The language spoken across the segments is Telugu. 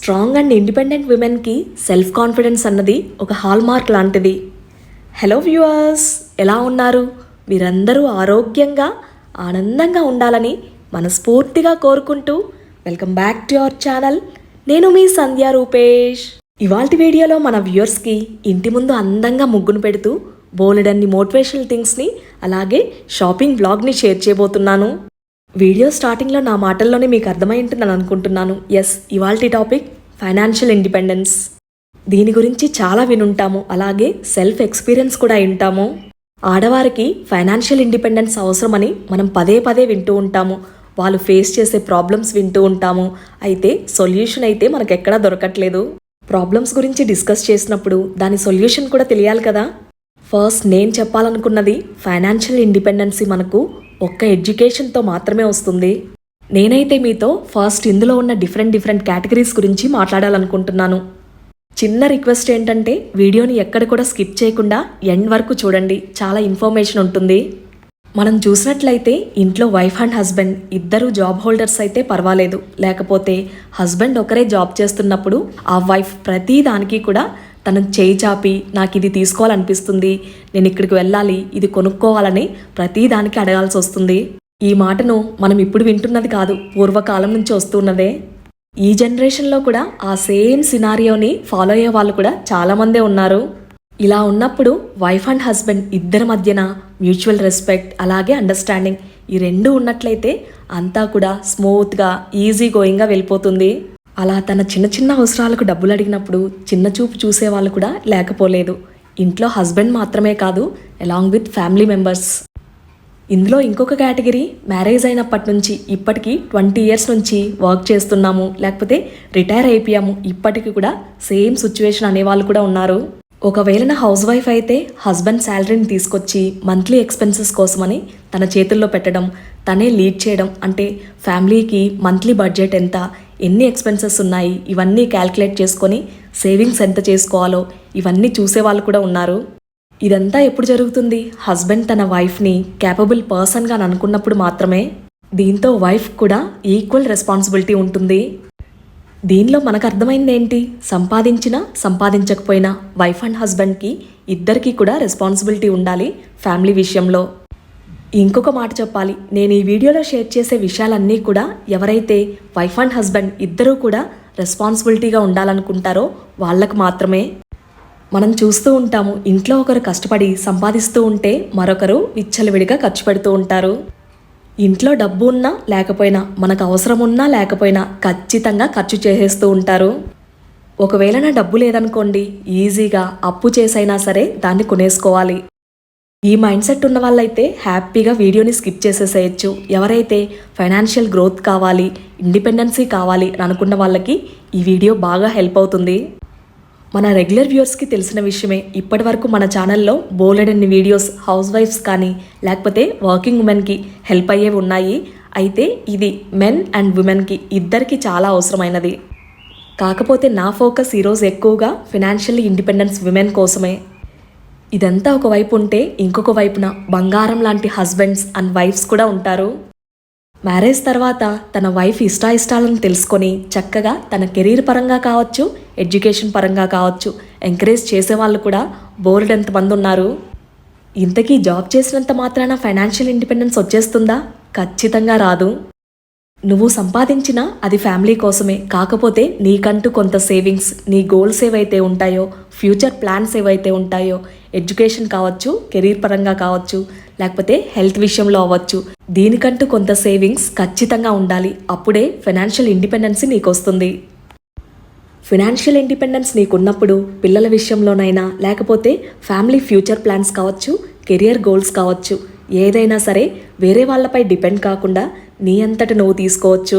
స్ట్రాంగ్ అండ్ ఇండిపెండెంట్ విమెన్కి సెల్ఫ్ కాన్ఫిడెన్స్ అన్నది ఒక హాల్ మార్క్ లాంటిది. హలో వ్యూవర్స్, ఎలా ఉన్నారు? మీరందరూ ఆరోగ్యంగా ఆనందంగా ఉండాలని మనస్ఫూర్తిగా కోరుకుంటూ welcome back to our channel. నేను మీ సంధ్య రూపేష్. ఇవాల్టి వీడియోలో మన వ్యూవర్స్కి ఇంటి ముందు అందంగా ముగ్గును పెడుతూ బోలెడన్ని మోటివేషనల్ థింగ్స్ని అలాగే షాపింగ్ బ్లాగ్ని షేర్ చేయబోతున్నాను. వీడియో స్టార్టింగ్లో నా మాటల్లోనే మీకు అర్థమై ఉంటుందని అనుకుంటున్నాను. ఎస్, ఇవాల్టి టాపిక్ ఫైనాన్షియల్ ఇండిపెండెన్స్. దీని గురించి చాలా వినుంటాము, అలాగే సెల్ఫ్ ఎక్స్పీరియన్స్ కూడా వింటాము. ఆడవారికి ఫైనాన్షియల్ ఇండిపెండెన్స్ అవసరమని మనం పదే పదే వింటూ ఉంటాము. వాళ్ళు ఫేస్ చేసే ప్రాబ్లమ్స్ వింటూ ఉంటాము. అయితే సొల్యూషన్ అయితే మనకెక్కడా దొరకట్లేదు. ప్రాబ్లమ్స్ గురించి డిస్కస్ చేసినప్పుడు దాని సొల్యూషన్ కూడా తెలియాలి కదా. ఫస్ట్ నేను చెప్పాలనుకున్నది, ఫైనాన్షియల్ ఇండిపెండెన్సీ మనకు ఒక్క ఎడ్యుకేషన్తో మాత్రమే వస్తుంది. నేనైతే మీతో ఫస్ట్ ఇందులో ఉన్న డిఫరెంట్ కేటగిరీస్ గురించి మాట్లాడాలనుకుంటున్నాను. చిన్న రిక్వెస్ట్ ఏంటంటే వీడియోని ఎక్కడ కూడా స్కిప్ చేయకుండా ఎండ్ వరకు చూడండి, చాలా ఇన్ఫర్మేషన్ ఉంటుంది. మనం చూసినట్లయితే ఇంట్లో వైఫ్ అండ్ హస్బెండ్ ఇద్దరు జాబ్ హోల్డర్స్ అయితే పర్వాలేదు, లేకపోతే హస్బెండ్ ఒకరే జాబ్ చేస్తున్నప్పుడు ఆ వైఫ్ ప్రతి దానికి కూడా తను చేయి చాపి నాకు ఇది తీసుకోవాలనిపిస్తుంది, నేను ఇక్కడికి వెళ్ళాలి, ఇది కొనుక్కోవాలని ప్రతి దానికి అడగాల్సి వస్తుంది. ఈ మాటను మనం ఇప్పుడు వింటున్నది కాదు, పూర్వకాలం నుంచి వస్తున్నదే. ఈ జనరేషన్లో కూడా ఆ సేమ్ సినారియోని ఫాలో అయ్యే వాళ్ళు కూడా చాలామందే ఉన్నారు. ఇలా ఉన్నప్పుడు వైఫ్ అండ్ హస్బెండ్ ఇద్దరి మధ్యన మ్యూచువల్ రెస్పెక్ట్ అలాగే అండర్స్టాండింగ్ ఈ రెండు ఉన్నట్లయితే అంతా కూడా స్మూత్గా ఈజీ గోయింగ్గా వెళ్ళిపోతుంది. అలా తన చిన్న అవసరాలకు డబ్బులు అడిగినప్పుడు చిన్న చూపు చూసేవాళ్ళు కూడా లేకపోలేదు. ఇంట్లో హస్బెండ్ మాత్రమే కాదు, అలాంగ్ విత్ ఫ్యామిలీ మెంబర్స్. ఇందులో ఇంకొక కేటగిరీ, మ్యారేజ్ అయినప్పటి నుంచి ఇప్పటికీ 20 years నుంచి వర్క్ చేస్తున్నాము, లేకపోతే రిటైర్ అయిపోయాము, ఇప్పటికీ కూడా సేమ్ సిచ్యువేషన్ అనేవాళ్ళు కూడా ఉన్నారు. ఒకవేళ నా హౌస్ వైఫ్ అయితే హస్బెండ్ శాలరీని తీసుకొచ్చి మంత్లీ ఎక్స్పెన్సెస్ కోసమని తన చేతుల్లో పెట్టడం, తనే లీడ్ చేయడం, అంటే ఫ్యామిలీకి మంత్లీ బడ్జెట్ ఎంత, ఎన్ని ఎక్స్పెన్సెస్ ఉన్నాయి, ఇవన్నీ క్యాల్కులేట్ చేసుకొని సేవింగ్స్ ఎంత చేసుకోవాలో ఇవన్నీ చూసేవాళ్ళు కూడా ఉన్నారు. ఇదంతా ఎప్పుడు జరుగుతుంది? హస్బెండ్ తన వైఫ్ని క్యాపబుల్ పర్సన్గా అనుకున్నప్పుడు మాత్రమే. దీంతో వైఫ్ కూడా ఈక్వల్ రెస్పాన్సిబిలిటీ ఉంటుంది. దీనిలో మనకు అర్థమైంది ఏంటి? సంపాదించినా సంపాదించకపోయినా వైఫ్ అండ్ హస్బెండ్కి ఇద్దరికీ కూడా రెస్పాన్సిబిలిటీ ఉండాలి ఫ్యామిలీ విషయంలో. ఇంకొక మాట చెప్పాలి, నేను ఈ వీడియోలో షేర్ చేసే విషయాలన్నీ కూడా ఎవరైతే వైఫ్ అండ్ హస్బెండ్ ఇద్దరూ కూడా రెస్పాన్సిబిలిటీగా ఉండాలనుకుంటారో వాళ్ళకు మాత్రమే. మనం చూస్తూ ఉంటాము, ఇంట్లో ఒకరు కష్టపడి సంపాదిస్తూ ఉంటే మరొకరు విచ్చలవిడిగా ఖర్చు పెడుతూ ఉంటారు. ఇంట్లో డబ్బు ఉన్నా లేకపోయినా, మనకు అవసరం ఉన్నా లేకపోయినా ఖచ్చితంగా ఖర్చు చేసేస్తూ ఉంటారు. ఒకవేళ నా డబ్బు లేదనుకోండి, ఈజీగా అప్పు చేసైనా సరే దాన్ని కొనేసుకోవాలి. ఈ మైండ్ సెట్ ఉన్న వాళ్ళైతే హ్యాపీగా వీడియోని స్కిప్ చేసేసేయచ్చు. ఎవరైతే ఫైనాన్షియల్ గ్రోత్ కావాలి, ఇండిపెండెన్సీ కావాలి అని అనుకున్న వాళ్ళకి ఈ వీడియో బాగా హెల్ప్ అవుతుంది. మన రెగ్యులర్ వ్యూవర్స్కి తెలిసిన విషయమే, ఇప్పటి వరకు మన ఛానల్లో బోలెడన్ని వీడియోస్ హౌస్ వైఫ్స్ కానీ లేకపోతే వర్కింగ్ ఉమెన్కి హెల్ప్ అయ్యేవి ఉన్నాయి. అయితే ఇది మెన్ అండ్ ఉమెన్కి ఇద్దరికి చాలా అవసరమైనది. కాకపోతే నా ఫోకస్ ఈరోజు ఎక్కువగా ఫైనాన్షియల్ ఇండిపెండెన్స్ విమెన్ కోసమే. ఇదంతా ఒకవైపు ఉంటే ఇంకొక వైపున బంగారం లాంటి హస్బెండ్స్ అండ్ వైఫ్స్ కూడా ఉంటారు. మ్యారేజ్ తర్వాత తన వైఫ్ ఇష్టాయిష్టాలను తెలుసుకొని చక్కగా తన కెరీర్ పరంగా కావచ్చు, ఎడ్యుకేషన్ పరంగా కావచ్చు ఎంకరేజ్ చేసేవాళ్ళు కూడా బోలెడంతమంది ఉన్నారు. ఇంతకీ జాబ్ చేసినంత మాత్రాన ఫైనాన్షియల్ ఇండిపెండెన్స్ వచ్చేస్తుందా? ఖచ్చితంగా రాదు. నువ్వు సంపాదించినా అది ఫ్యామిలీ కోసమే. కాకపోతే నీకంటూ కొంత సేవింగ్స్, నీ గోల్స్ ఏవైతే ఉంటాయో, ఫ్యూచర్ ప్లాన్స్ ఏవైతే ఉంటాయో, ఎడ్యుకేషన్ కావచ్చు, కెరీర్ పరంగా కావచ్చు, లేకపోతే హెల్త్ విషయంలో అవ్వచ్చు, దీనికంటూ కొంత సేవింగ్స్ ఖచ్చితంగా ఉండాలి. అప్పుడే ఫైనాన్షియల్ ఇండిపెండెన్సీ నీకు వస్తుంది. ఫైనాన్షియల్ ఇండిపెండెన్స్ నీకున్నప్పుడు పిల్లల విషయంలోనైనా లేకపోతే ఫ్యామిలీ ఫ్యూచర్ ప్లాన్స్ కావచ్చు, కెరియర్ గోల్స్ కావచ్చు, ఏదైనా సరే వేరే వాళ్ళపై డిపెండ్ కాకుండా నీ అంతట నువ్వు తీసుకోవచ్చు.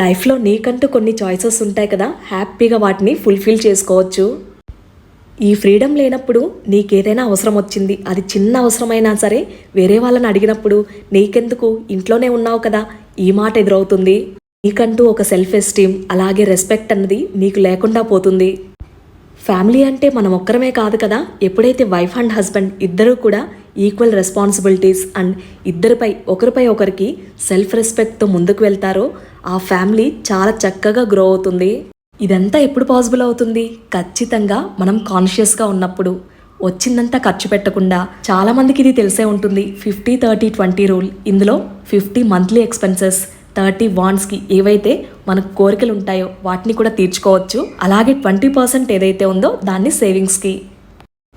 లైఫ్లో నీకంటూ కొన్ని చాయిసెస్ ఉంటాయి కదా, హ్యాపీగా వాటిని ఫుల్ఫిల్ చేసుకోవచ్చు. ఈ ఫ్రీడమ్ లేనప్పుడు నీకేదైనా అవసరం వచ్చింది, అది చిన్న అవసరమైనా సరే వేరే వాళ్ళని అడిగినప్పుడు నీకెందుకు, ఇంట్లోనే ఉన్నావు కదా, ఈ మాట ఎదురవుతుంది. నీకంటూ ఒక సెల్ఫ్ ఎస్టీమ్ అలాగే రెస్పెక్ట్ అన్నది నీకు లేకుండా పోతుంది. ఫ్యామిలీ అంటే మనం ఒక్కరమే కాదు కదా. ఎప్పుడైతే వైఫ్ అండ్ హస్బెండ్ ఇద్దరూ కూడా ఈక్వల్ రెస్పాన్సిబిలిటీస్ అండ్ ఒకరిపై ఒకరికి సెల్ఫ్ రెస్పెక్ట్తో ముందుకు వెళ్తారో ఆ ఫ్యామిలీ చాలా చక్కగా గ్రో అవుతుంది. ఇదంతా ఎప్పుడు పాసిబుల్ అవుతుంది? ఖచ్చితంగా మనం కాన్షియస్గా ఉన్నప్పుడు. వచ్చిందంతా ఖర్చు పెట్టకుండా. చాలామందికి ఇది తెలిసే ఉంటుంది, 50-30-20 రూల్. ఇందులో 50 మంత్లీ ఎక్స్పెన్సెస్, 30 వాంట్స్కి ఏవైతే మనకు కోరికలు ఉంటాయో వాటిని కూడా తీర్చుకోవచ్చు. అలాగే 20% ఏదైతే ఉందో దాన్ని సేవింగ్స్కి.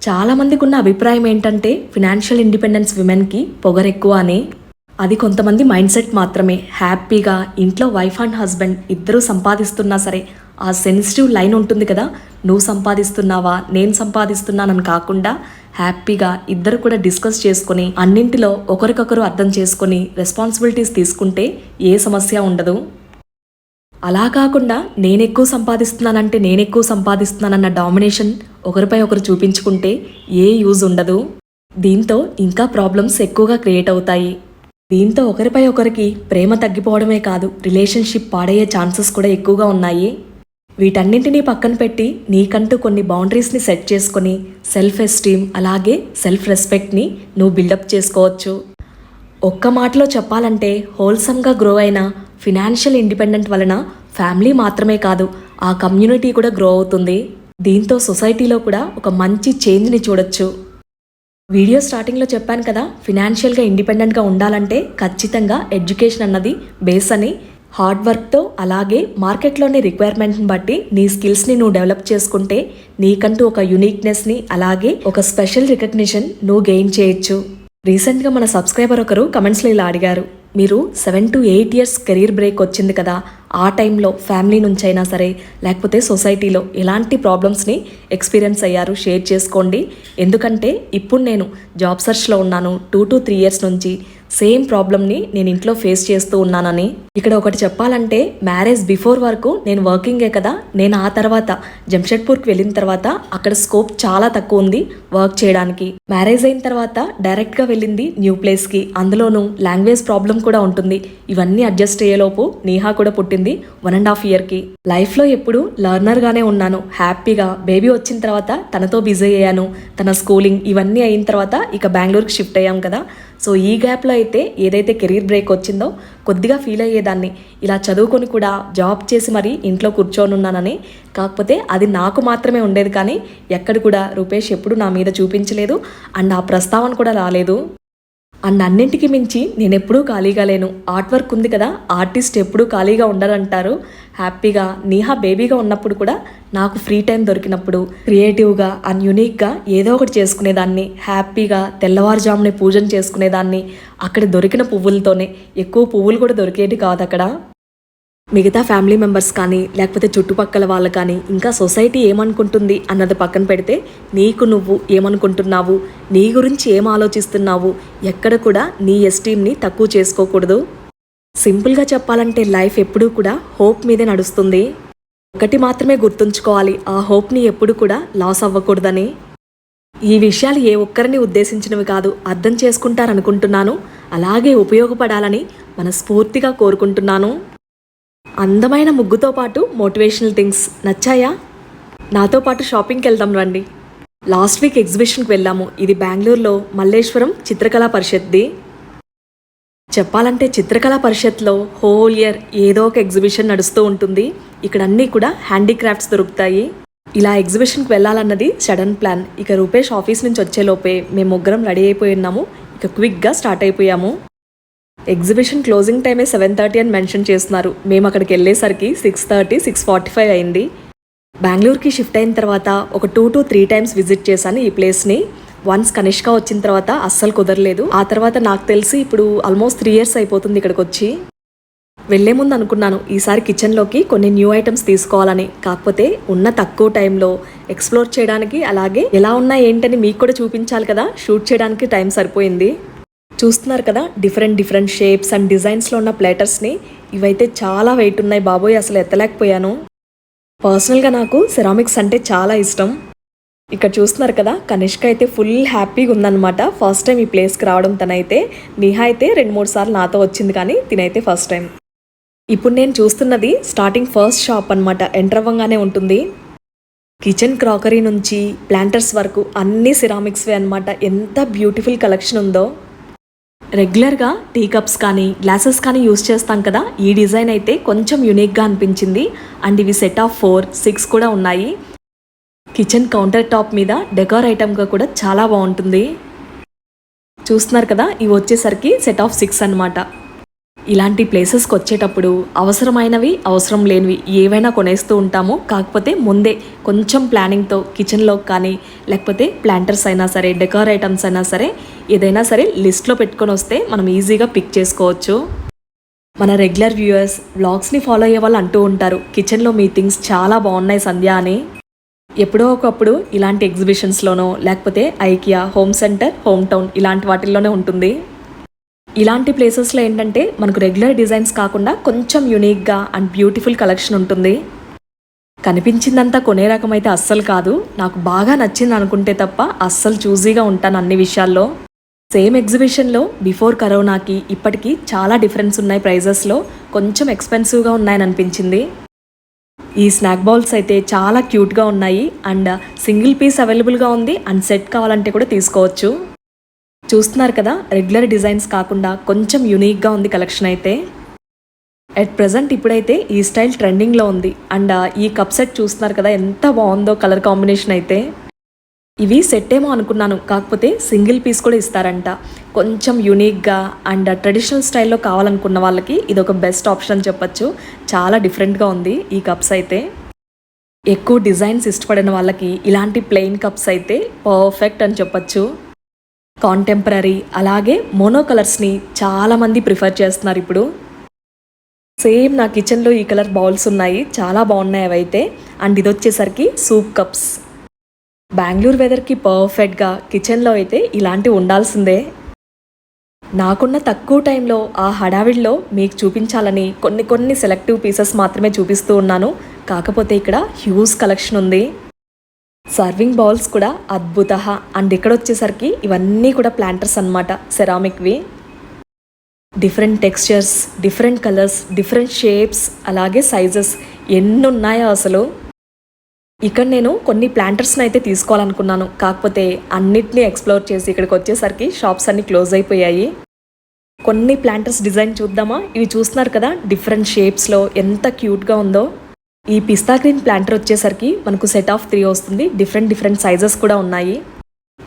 చాలామందికి ఉన్న అభిప్రాయం ఏంటంటే ఫినాన్షియల్ ఇండిపెండెన్స్ విమెన్కి పొగరెక్కువ అని. అది కొంతమంది మైండ్ సెట్ మాత్రమే. హ్యాపీగా ఇంట్లో వైఫ్ అండ్ హస్బెండ్ ఇద్దరూ సంపాదిస్తున్నా సరే ఆ సెన్సిటివ్ లైన్ ఉంటుంది కదా, నువ్వు సంపాదిస్తున్నావా నేను సంపాదిస్తున్నానని కాకుండా హ్యాపీగా ఇద్దరు కూడా డిస్కస్ చేసుకొని అన్నింటిలో ఒకరికొకరు అర్థం చేసుకొని రెస్పాన్సిబిలిటీస్ తీసుకుంటే ఏ సమస్య ఉండదు. అలా కాకుండా నేనెక్కువ సంపాదిస్తున్నానన్న డామినేషన్ ఒకరిపై ఒకరు చూపించుకుంటే ఏ యూజ్ ఉండదు. దీంతో ఇంకా ప్రాబ్లమ్స్ ఎక్కువగా క్రియేట్ అవుతాయి. దీంతో ఒకరిపై ఒకరికి ప్రేమ తగ్గిపోవడమే కాదు, రిలేషన్షిప్ పాడయ్యే ఛాన్సెస్ కూడా ఎక్కువగా ఉన్నాయి. వీటన్నింటినీ పక్కన పెట్టి నీకంటూ కొన్ని బౌండరీస్ని సెట్ చేసుకొని సెల్ఫ్ ఎస్టీమ్ అలాగే సెల్ఫ్ రెస్పెక్ట్ని నువ్వు బిల్డప్ చేసుకోవచ్చు. ఒక్క మాటలో చెప్పాలంటే హోల్సమ్గా గ్రో అయిన ఫినాన్షియల్ ఇండిపెండెంట్ వలన ఫ్యామిలీ మాత్రమే కాదు ఆ కమ్యూనిటీ కూడా గ్రో అవుతుంది. దీంతో సొసైటీలో కూడా ఒక మంచి చేంజ్ని చూడొచ్చు. వీడియో స్టార్టింగ్లో చెప్పాను కదా, ఫినాన్షియల్గా ఇండిపెండెంట్గా ఉండాలంటే ఖచ్చితంగా ఎడ్యుకేషన్ అన్నది బేస్ అని. హార్డ్ వర్క్తో అలాగే మార్కెట్లోని రిక్వైర్మెంట్ని బట్టి నీ స్కిల్స్ని నువ్వు డెవలప్ చేసుకుంటే నీకంటూ ఒక యూనిక్నెస్ని అలాగే ఒక స్పెషల్ రికగ్నిషన్ నువ్వు గెయిన్ చేయొచ్చు. రీసెంట్గా మన సబ్స్క్రైబర్ ఒకరు కమెంట్స్లో ఇలా అడిగారు, మీరు 7 to 8 years కెరీర్ బ్రేక్ వచ్చింది కదా, ఆ టైంలో ఫ్యామిలీ నుంచి అయినా సరే లేకపోతే సొసైటీలో ఎలాంటి ప్రాబ్లమ్స్ని ఎక్స్పీరియన్స్ అయ్యారు షేర్ చేసుకోండి. ఎందుకంటే ఇప్పుడు నేను జాబ్ సర్చ్లో ఉన్నాను, 2 to 3 years నుంచి సేమ్ ప్రాబ్లమ్ని నేను ఇంట్లో ఫేస్ చేస్తూ ఉన్నానని. ఇక్కడ ఒకటి చెప్పాలంటే మ్యారేజ్ బిఫోర్ వరకు నేను వర్కింగే కదా, నేను ఆ తర్వాత జంషెడ్పూర్కి వెళ్ళిన తర్వాత అక్కడ స్కోప్ చాలా తక్కువ ఉంది వర్క్ చేయడానికి. మ్యారేజ్ అయిన తర్వాత డైరెక్ట్గా వెళ్ళింది న్యూ ప్లేస్కి, అందులోనూ లాంగ్వేజ్ ప్రాబ్లం కూడా ఉంటుంది. ఇవన్నీ అడ్జస్ట్ అయ్యేలోపు నీహా కూడా పుట్టింది 1.5 yearకి. లైఫ్లో ఎప్పుడు లర్నర్గానే ఉన్నాను. హ్యాపీగా బేబీ వచ్చిన తర్వాత తనతో బిజీ అయ్యాను. తన స్కూలింగ్ ఇవన్నీ అయిన తర్వాత ఇక బెంగళూరుకి షిఫ్ట్ అయ్యాం కదా. సో ఈ గ్యాప్లో అయితే ఏదైతే కెరీర్ బ్రేక్ వచ్చిందో కొద్దిగా ఫీల్ అయ్యేదాన్ని, ఇలా చదువుకొని కూడా జాబ్ చేసి మరీ ఇంట్లో కూర్చొని ఉన్నానని. కాకపోతే అది నాకు మాత్రమే ఉండేది, కానీ ఎక్కడ కూడా రూపేష్ ఎప్పుడు నా మీద చూపించలేదు అండ్ ఆ ప్రస్తావన కూడా రాలేదు. అండ్ అన్నింటికి మించి నేను ఎప్పుడూ ఖాళీగా లేను. ఆర్ట్ వర్క్ ఉంది కదా, ఆర్టిస్ట్ ఎప్పుడూ ఖాళీగా ఉండరంటారు. హ్యాపీగా నీహా బేబీగా ఉన్నప్పుడు కూడా నాకు ఫ్రీ టైం దొరికినప్పుడు క్రియేటివ్గా అండ్ యూనిక్గా ఏదో ఒకటి చేసుకునేదాన్ని. హ్యాపీగా తెల్లవారుజామునే పూజను చేసుకునేదాన్ని. అక్కడ దొరికిన పువ్వులతోనే, ఎక్కువ పువ్వులు కూడా దొరికేటి కాదు అక్కడ. మిగతా ఫ్యామిలీ మెంబర్స్ కానీ లేకపోతే చుట్టుపక్కల వాళ్ళు కానీ ఇంకా సొసైటీ ఏమనుకుంటుంది అన్నది పక్కన పెడితే నీకు నువ్వు ఏమనుకుంటున్నావు, నీ గురించి ఏం ఆలోచిస్తున్నావు, ఎక్కడ కూడా నీ ఎస్టీమ్ని తక్కువ చేసుకోకూడదు. సింపుల్గా చెప్పాలంటే లైఫ్ ఎప్పుడూ కూడా హోప్ మీదే నడుస్తుంది. ఒకటి మాత్రమే గుర్తుంచుకోవాలి, ఆ హోప్ని ఎప్పుడు కూడా లాస్ అవ్వకూడదని. ఈ విషయాలు ఏ ఒక్కరిని ఉద్దేశించినవి కాదు, అర్థం చేసుకుంటారనుకుంటున్నాను. అలాగే ఉపయోగపడాలని మనస్ఫూర్తిగా కోరుకుంటున్నాను. అందమైన ముగ్గుతో పాటు మోటివేషనల్ థింగ్స్ నచ్చాయా? నాతో పాటు షాపింగ్కి వెళ్దాం రండి. లాస్ట్ వీక్ ఎగ్జిబిషన్కి వెళ్ళాము. ఇది బెంగళూరులో మల్లేశ్వరం చిత్రకళా పరిషత్ది. చెప్పాలంటే చిత్రకళా పరిషత్లో హోల్ ఇయర్ ఏదో ఒక ఎగ్జిబిషన్ నడుస్తూ ఉంటుంది. ఇక్కడ అన్నీ కూడా హ్యాండీక్రాఫ్ట్స్ దొరుకుతాయి. ఇలా ఎగ్జిబిషన్కి వెళ్ళాలన్నది సడన్ ప్లాన్. ఇక రూపేష్ ఆఫీస్ నుంచి వచ్చేలోపే మేము ముగ్గురం రెడీ అయిపోయి ఉన్నాము. ఇక క్విక్గా స్టార్ట్ అయిపోయాము. ఎగ్జిబిషన్ క్లోజింగ్ టైమే 7:30 అని మెన్షన్ చేస్తున్నారు. మేము అక్కడికి వెళ్ళేసరికి 6:30, 6:45 అయింది. బెంగళూరుకి షిఫ్ట్ అయిన తర్వాత ఒక 2 to 3 times విజిట్ చేశాను ఈ ప్లేస్ని. వన్స్ కనిష్క వచ్చిన తర్వాత అస్సలు కుదరలేదు. ఆ తర్వాత నాకు తెలిసి ఇప్పుడు ఆల్మోస్ట్ 3 years అయిపోతుంది ఇక్కడికి వచ్చి. వెళ్లే ముందు అనుకున్నాను ఈసారి కిచెన్లోకి కొన్ని న్యూ ఐటమ్స్ తీసుకోవాలని. కాకపోతే ఉన్న తక్కువ టైంలో ఎక్స్ప్లోర్ చేయడానికి అలాగే ఎలా ఉన్నా ఏంటని మీకు కూడా చూపించాలి కదా, షూట్ చేయడానికి టైం సరిపోయింది. చూస్తున్నారు కదా డిఫరెంట్ షేప్స్ అండ్ డిజైన్స్లో ఉన్న ప్లేటర్స్ని. ఇవైతే చాలా వెయిట్ ఉన్నాయి బాబోయ్, అసలు ఎత్తలేకపోయాను. పర్సనల్గా నాకు సెరామిక్స్ అంటే చాలా ఇష్టం. ఇక్కడ చూస్తున్నారు కదా కనిష్క అయితే ఫుల్ హ్యాపీగా ఉందన్నమాట. ఫస్ట్ టైం ఈ ప్లేస్కి రావడం తనైతే. నిహా అయితే 2-3 సార్లు నాతో వచ్చింది, కానీ తినైతే ఫస్ట్ టైం. ఇప్పుడు నేను చూస్తున్నది స్టార్టింగ్ ఫస్ట్ షాప్ అనమాట. ఎంటర్ అవ్వగానే ఉంటుంది. కిచెన్ క్రాకరీ నుంచి ప్లాంటర్స్ వరకు అన్నీ సిరామిక్స్వే అనమాట. ఎంత బ్యూటిఫుల్ కలెక్షన్ ఉందో. రెగ్యులర్గా టీ కప్స్ కానీ గ్లాసెస్ కానీ యూస్ చేస్తాం కదా, ఈ డిజైన్ అయితే కొంచెం యూనిక్గా అనిపించింది. అండ్ ఇవి సెట్ ఆఫ్ 4-6 కూడా ఉన్నాయి. కిచెన్ కౌంటర్ టాప్ మీద డెకార్ ఐటమ్గా కూడా చాలా బాగుంటుంది. చూస్తున్నారు కదా, ఇవి వచ్చేసరికి సెట్ ఆఫ్ 6 అన్నమాట. ఇలాంటి ప్లేసెస్కి వచ్చేటప్పుడు అవసరమైనవి అవసరం లేనివి ఏవైనా కొనేస్తూ ఉంటాము. కాకపోతే ముందే కొంచెం ప్లానింగ్తో కిచెన్లో కానీ లేకపోతే ప్లాంటర్స్ అయినా సరే, డెకార్ ఐటమ్స్ అయినా సరే, ఏదైనా సరే లిస్ట్లో పెట్టుకొని వస్తే మనం ఈజీగా పిక్ చేసుకోవచ్చు. మన రెగ్యులర్ వ్యూయర్స్ వ్లాగ్స్ని ఫాలో అయ్యే వాళ్ళు అంటూ ఉంటారు, కిచెన్లో మీ థింగ్స్ చాలా బాగున్నాయి సంధ్య అని. ఎప్పుడో ఒకప్పుడు ఇలాంటి ఎగ్జిబిషన్స్లోనో లేకపోతే IKEA, home centre, home town ఇలాంటి వాటిల్లోనే ఉంటుంది. ఇలాంటి ప్లేసెస్లో ఏంటంటే మనకు రెగ్యులర్ డిజైన్స్ కాకుండా కొంచెం యూనిక్గా అండ్ బ్యూటిఫుల్ కలెక్షన్ ఉంటుంది. కనిపించిందంతా కొనే రకం అయితే అస్సలు కాదు. నాకు బాగా నచ్చింది అనుకుంటే తప్ప అస్సలు చూజీగా ఉంటాను అన్ని విషయాల్లో. సేమ్ ఎగ్జిబిషన్లో బిఫోర్ కరోనాకి ఇప్పటికీ చాలా డిఫరెన్స్ ఉన్నాయి. ప్రైజెస్లో కొంచెం ఎక్స్పెన్సివ్గా ఉన్నాయని అనిపించింది. ఈ స్నాక్ బౌల్స్ అయితే చాలా క్యూట్గా ఉన్నాయి. అండ్ సింగిల్ పీస్ అవైలబుల్గా ఉంది. అండ్ సెట్ కావాలంటే కూడా తీసుకోవచ్చు. చూస్తున్నారు కదా, రెగ్యులర్ డిజైన్స్ కాకుండా కొంచెం యూనిక్గా ఉంది కలెక్షన్ అయితే. అట్ ప్రజెంట్ ఇప్పుడైతే ఈ స్టైల్ ట్రెండింగ్లో ఉంది. అండ్ ఈ కప్ సెట్ చూస్తున్నారు కదా, ఎంత బాగుందో కలర్ కాంబినేషన్ అయితే. ఇవి సెట్ ఏమో అనుకున్నాను, కాకపోతే సింగిల్ పీస్ కూడా ఇస్తారంట. కొంచెం యూనిక్గా అండ్ ట్రెడిషనల్ స్టైల్లో కావాలనుకున్న వాళ్ళకి ఇది ఒక బెస్ట్ ఆప్షన్ అని చెప్పచ్చు. చాలా డిఫరెంట్గా ఉంది ఈ కప్స్ అయితే. ఎక్కువ డిజైన్స్ ఇష్టపడిన వాళ్ళకి ఇలాంటి ప్లెయిన్ కప్స్ అయితే పర్ఫెక్ట్ అని చెప్పచ్చు. కాంటెంపరీ అలాగే మోనో కలర్స్ని చాలామంది ప్రిఫర్ చేస్తున్నారు ఇప్పుడు. సేమ్ నా కిచెన్లో ఈ కలర్ బౌల్స్ ఉన్నాయి, చాలా బాగున్నాయి అవైతే. అండ్ ఇది వచ్చేసరికి సూప్ కప్స్. బెంగళూరు వెదర్కి పర్ఫెక్ట్గా కిచెన్లో అయితే ఇలాంటివి ఉండాల్సిందే. నాకున్న తక్కువ టైంలో ఆ హడావిడిలో మీకు చూపించాలని కొన్ని సెలెక్టివ్ పీసెస్ మాత్రమే చూపిస్తూ ఉన్నాను. కాకపోతే ఇక్కడ హ్యూజ్ కలెక్షన్ ఉంది. సర్వింగ్ బౌల్స్ కూడా అద్భుత. అండ్ ఇక్కడ వచ్చేసరికి ఇవన్నీ కూడా ప్లాంటర్స్ అన్నమాట, సెరామిక్వి. Different textures, different colours, different shapes అలాగే సైజెస్ ఎన్ని ఉన్నాయో అసలు. ఇక్కడ నేను కొన్ని ప్లాంటర్స్ని అయితే తీసుకోవాలనుకున్నాను. కాకపోతే అన్నిటినీ ఎక్స్ప్లోర్ చేసి ఇక్కడికి వచ్చేసరికి షాప్స్ అన్నీ క్లోజ్ అయిపోయాయి. కొన్ని ప్లాంటర్స్ డిజైన్ చూద్దామా. ఇవి చూస్తున్నారు కదా, డిఫరెంట్ షేప్స్లో ఎంత క్యూట్గా ఉందో. ఈ పిస్తా గ్రీన్ ప్లాంటర్ వచ్చేసరికి మనకు సెట్ ఆఫ్ 3 వస్తుంది. డిఫరెంట్ సైజెస్ కూడా ఉన్నాయి.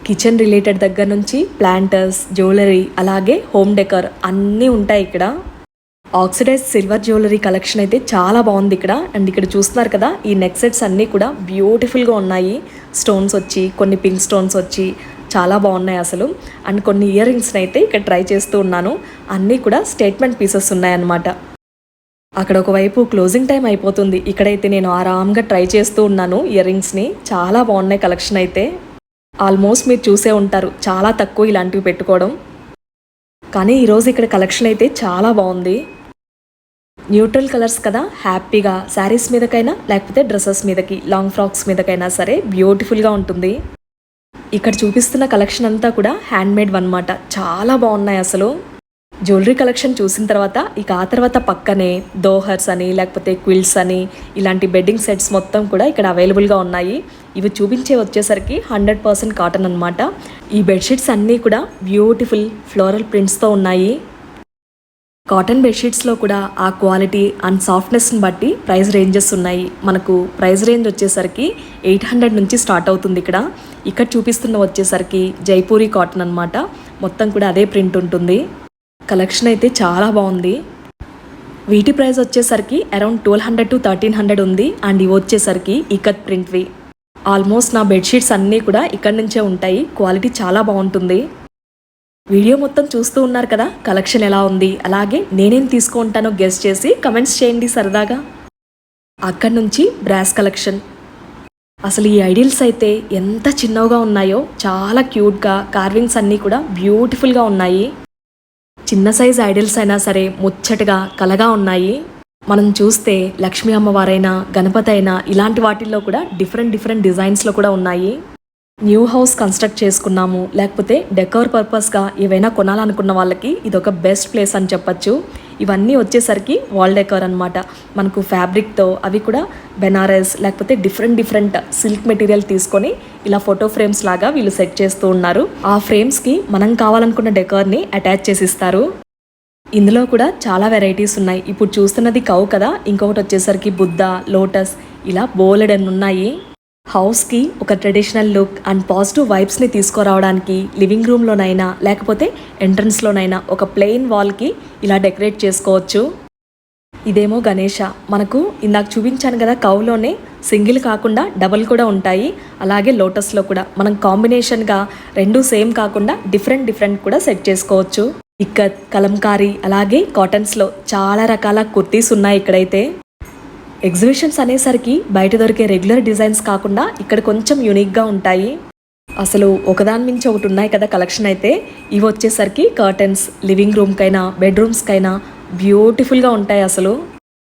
కిచెన్ రిలేటెడ్ దగ్గర నుంచి ప్లాంటర్స్, జ్యువెలరీ అలాగే హోమ్ డెకర్ అన్నీ ఉంటాయి ఇక్కడ. ఆక్సిడైజ్ సిల్వర్ జ్యువెలరీ కలెక్షన్ అయితే చాలా బాగుంది ఇక్కడ. అండ్ ఇక్కడ చూస్తున్నారు కదా, ఈ నెక్ సెట్స్ అన్నీ కూడా బ్యూటిఫుల్గా ఉన్నాయి. స్టోన్స్ వచ్చి, కొన్ని పింక్ స్టోన్స్ వచ్చి చాలా బాగున్నాయి అసలు. అండ్ కొన్ని ఇయర్ రింగ్స్ని అయితే ఇక్కడ ట్రై చేస్తూ ఉన్నాను. అన్నీ కూడా స్టేట్మెంట్ పీసెస్ ఉన్నాయన్నమాట. అక్కడ ఒకవైపు క్లోజింగ్ టైం అయిపోతుంది, ఇక్కడైతే నేను ఆరాంగా ట్రై చేస్తూ ఉన్నాను ఇయర్ రింగ్స్ని. చాలా బాగున్నాయి కలెక్షన్ అయితే. ఆల్మోస్ట్ మీరు చూసే ఉంటారు, చాలా తక్కువ ఇలాంటివి పెట్టుకోవడం. కానీ ఈరోజు ఇక్కడ కలెక్షన్ అయితే చాలా బాగుంది. న్యూట్రల్ కలర్స్ కదా, హ్యాపీగా శారీస్ మీదకైనా లేకపోతే డ్రెస్సెస్ మీదకి, లాంగ్ ఫ్రాక్స్ మీదకైనా సరే బ్యూటిఫుల్గా ఉంటుంది. ఇక్కడ చూపిస్తున్న కలెక్షన్ అంతా కూడా హ్యాండ్మేడ్ అన్నమాట. చాలా బాగున్నాయి అసలు. జ్యువెలరీ కలెక్షన్ చూసిన తర్వాత ఇక ఆ తర్వాత పక్కనే దోహర్స్ అని లేకపోతే క్విల్స్ అని ఇలాంటి బెడ్డింగ్ సెట్స్ మొత్తం కూడా ఇక్కడ అవైలబుల్గా ఉన్నాయి. ఇవి చూపించే వచ్చేసరికి 100% కాటన్ అన్నమాట. ఈ బెడ్షీట్స్ అన్నీ కూడా బ్యూటిఫుల్ ఫ్లోరల్ ప్రింట్స్తో ఉన్నాయి. కాటన్ బెడ్షీట్స్లో కూడా ఆ క్వాలిటీ అండ్ సాఫ్ట్నెస్ని బట్టి ప్రైస్ రేంజెస్ ఉన్నాయి. మనకు ప్రైస్ రేంజ్ వచ్చేసరికి 800 నుంచి స్టార్ట్ అవుతుంది. ఇక్కడ చూపిస్తున్న వచ్చేసరికి జైపూరి కాటన్ అన్నమాట. మొత్తం కూడా అదే ప్రింట్ ఉంటుంది. కలెక్షన్ అయితే చాలా బాగుంది. వీటి ప్రైస్ వచ్చేసరికి అరౌండ్ 1200 to 1300 ఉంది. అండ్ ఇవి వచ్చేసరికి ఇకత్ ప్రింట్వి. ఆల్మోస్ట్ నా బెడ్షీట్స్ అన్నీ కూడా ఇక్కడ నుంచే ఉంటాయి. క్వాలిటీ చాలా బాగుంటుంది. వీడియో మొత్తం చూస్తూ ఉన్నారు కదా, కలెక్షన్ ఎలా ఉంది అలాగే నేనేం తీసుకుంటానో గెస్ చేసి కమెంట్స్ చేయండి సరదాగా. అక్కడి నుంచి బ్రాస్ కలెక్షన్. అసలు ఈ ఐడియల్స్ అయితే ఎంత చిన్నవిగా ఉన్నాయో, చాలా క్యూట్గా కార్వింగ్స్ అన్నీ కూడా బ్యూటిఫుల్గా ఉన్నాయి. చిన్న సైజ్ ఐడల్స్ అయినా సరే ముచ్చటగా కలగా ఉన్నాయి. మనం చూస్తే లక్ష్మీ అమ్మవారైనా గణపతి అయినా ఇలాంటి వాటిల్లో కూడా డిఫరెంట్ డిజైన్స్లో కూడా ఉన్నాయి. న్యూ హౌస్ కన్స్ట్రక్ట్ చేసుకున్నాము లేకపోతే డెకోర్ పర్పస్గా ఏవైనా కొనాలనుకున్న వాళ్ళకి ఇదొక బెస్ట్ ప్లేస్ అని చెప్పచ్చు. ఇవన్నీ వచ్చేసరికి వాల్ డెకర్ అనమాట. మనకు ఫ్యాబ్రిక్తో అవి కూడా బెనారస్ లేకపోతే డిఫరెంట్ సిల్క్ మెటీరియల్ తీసుకొని ఇలా ఫోటో ఫ్రేమ్స్ లాగా వీళ్ళు సెట్ చేస్తూ ఉన్నారు. ఆ ఫ్రేమ్స్కి మనం కావాలనుకున్న డెకర్ని అటాచ్ చేసిస్తారు. ఇందులో కూడా చాలా వెరైటీస్ ఉన్నాయి. ఇప్పుడు చూస్తున్నది కౌ కదా, ఇంకొకటి వచ్చేసరికి బుద్ధ, లోటస్, ఇలా బోలెడన్ ఉన్నాయి. హౌస్కి ఒక ట్రెడిషనల్ లుక్ అండ్ పాజిటివ్ వైబ్స్ని తీసుకురావడానికి లివింగ్ రూమ్లోనైనా లేకపోతే ఎంట్రన్స్లోనైనా ఒక ప్లెయిన్ వాల్కి ఇలా డెకరేట్ చేసుకోవచ్చు. ఇదేమో గణేష. మనకు ఇందాక చూపించాను కదా కౌలోనే సింగిల్ కాకుండా డబుల్ కూడా ఉంటాయి. అలాగే లోటస్లో కూడా మనం కాంబినేషన్గా రెండు సేమ్ కాకుండా డిఫరెంట్ కూడా సెట్ చేసుకోవచ్చు. ఇక్కత్, కలంకారీ అలాగే కాటన్స్లో చాలా రకాల కుర్తీస్ ఉన్నాయి ఇక్కడైతే. ఎగ్జిబిషన్స్ అనేసరికి బయట దొరికే రెగ్యులర్ డిజైన్స్ కాకుండా ఇక్కడ కొంచెం యూనిక్గా ఉంటాయి. అసలు ఒకదాని మించి ఒకటి ఉన్నాయి కదా కలెక్షన్ అయితే. ఇవి వచ్చేసరికి కర్టన్స్, లివింగ్ రూమ్కైనా బెడ్రూమ్స్కైనా బ్యూటిఫుల్గా ఉంటాయి. అసలు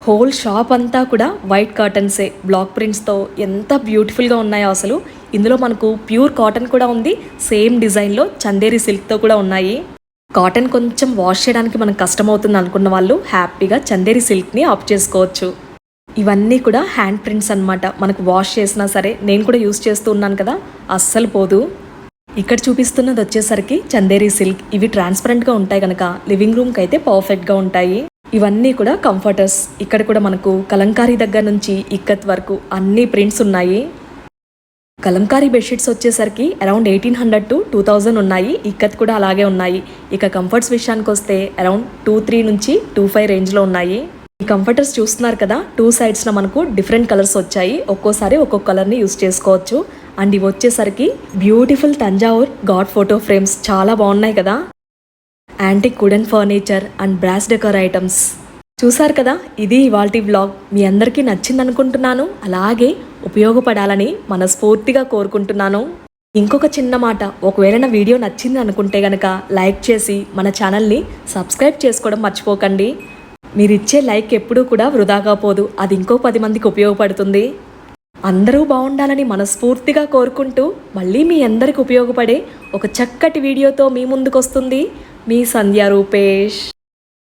హోల్ షాప్ అంతా కూడా వైట్ కర్టన్సే, బ్లాక్ ప్రింట్స్తో ఎంత బ్యూటిఫుల్గా ఉన్నాయో అసలు. ఇందులో మనకు ప్యూర్ కాటన్ కూడా ఉంది, సేమ్ డిజైన్లో చందేరి సిల్క్తో కూడా ఉన్నాయి. కాటన్ కొంచెం వాష్ చేయడానికి మనకు కష్టమవుతుంది అనుకున్న వాళ్ళు హ్యాపీగా చందేరి సిల్క్ని ఆప్ట్ చేసుకోవచ్చు. ఇవన్నీ కూడా హ్యాండ్ ప్రింట్స్ అనమాట. మనకు వాష్ చేసినా సరే, నేను కూడా యూస్ చేస్తూ ఉన్నాను కదా, అస్సలు పోదు. ఇక్కడ చూపిస్తున్నది వచ్చేసరికి చందేరి సిల్క్. ఇవి ట్రాన్స్పరెంట్గా ఉంటాయి కనుక లివింగ్ రూమ్కి అయితే పర్ఫెక్ట్గా ఉంటాయి. ఇవన్నీ కూడా కంఫర్టర్స్. ఇక్కడ కూడా మనకు కలంకారీ దగ్గర నుంచి ఇక్కత్ వరకు అన్ని ప్రింట్స్ ఉన్నాయి. కలంకారీ బెడ్షీట్స్ వచ్చేసరికి అరౌండ్ 1800 to 2000 ఉన్నాయి. ఇక్కత్ కూడా అలాగే ఉన్నాయి. ఇక కంఫర్ట్స్ విషయానికి వస్తే అరౌండ్ 23 నుంచి 25 రేంజ్లో ఉన్నాయి. ఈ కంఫర్టర్స్ చూస్తున్నారు కదా, 2 సైడ్స్న మనకు డిఫరెంట్ కలర్స్ వచ్చాయి. ఒక్కోసారి ఒక్కొక్క కలర్ని యూస్ చేసుకోవచ్చు. అండ్ ఇవి వచ్చేసరికి beautiful Thanjavur God photo frames చాలా బాగున్నాయి కదా. Antique wooden furniture and brass decor items చూసారు కదా. ఇది ఇవాల్టి వ్లాగ్. మీ అందరికీ నచ్చింది అనుకుంటున్నాను, అలాగే ఉపయోగపడాలని మనస్ఫూర్తిగా కోరుకుంటున్నాను. ఇంకొక చిన్న మాట, ఒకవేళ నా వీడియో నచ్చింది అనుకుంటే గనక లైక్ చేసి మన ఛానల్ని సబ్స్క్రైబ్ చేసుకోవడం మర్చిపోకండి. మీరిచ్చే లైక్ ఎప్పుడూ కూడా వృధాగా పోదు, అది ఇంకో 10 మందికి ఉపయోగపడుతుంది. అందరూ బాగుండాలని మనస్ఫూర్తిగా కోరుకుంటూ మళ్ళీ మీ అందరికి ఉపయోగపడే ఒక చక్కటి వీడియోతో మీ ముందుకు వస్తుంది మీ సంధ్యా రూపేష్.